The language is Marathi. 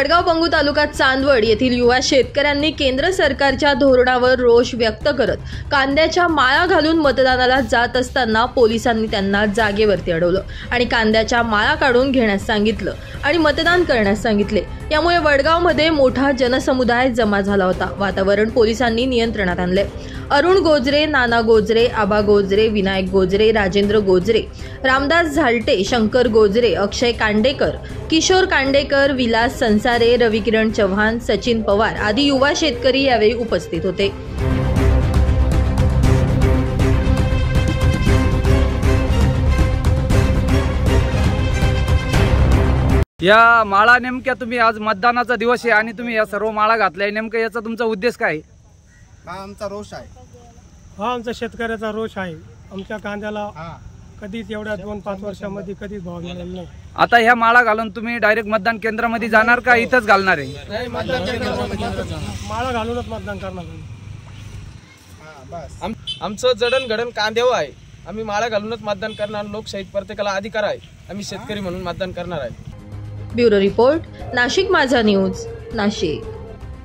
वडगाव बंगू तालुका चांदवड येथील युवा शेतकऱ्यांनी केंद्र सरकारच्या धोरणावर रोष व्यक्त करत कांद्याच्या माळा घालून मतदानाला जात असताना पोलिसांनी त्यांना जागेवरती अडवलं आणि कांद्याच्या माळा काढून घेण्यास सांगितलं आणि मतदान करण्यास सांगितले। यामुळे वडगावमध्ये मोठा जनसमुदाय जमा झाला होता। वातावरण पोलिसांनी नियंत्रणात आणले। अरुण गोजरे, नाना गोजरे, आबा गोजरे, विनायक गोजरे, राजेंद्र गोजरे, रामदास झालटे, शंकर गोजरे, अक्षय कांडेकर, किशोर कांडेकर, विलास संसारे, रविकिरण चव्हाण, सचिन पवार आदी युवा शेतकरी यावेळी उपस्थित होते। या माळा नेमक्या तुम्ही आज मतदानाचा दिवस आहे आणि तुम्ही या सर्व माळा घातल्या, नेमकं याचा तुमचा उद्देश काय आहे? हा आमचा रोष आहे। हा आमचा शेतकऱ्याचा रोष आहे। आमच्या कांद्याला कधीच एवढ्या 2-5 वर्षांमध्ये कधीच भाव मिळाला नाही। आता ह्या माळा घालून तुम्ही डायरेक्ट मतदान केंद्रामध्ये जाणार का इथंच घालणार आहे? माळा घालूनच मतदान करणार। आमचं जडणघडण कांद्यावर आहे। आम्ही माळा घालूनच मतदान करणार। लोकशाहीत प्रत्येकाला अधिकार आहे। आम्ही शेतकरी म्हणून मतदान करणार आहे। ब्युरो रिपोर्ट, नाशिक माझा न्यूज, नाशिक।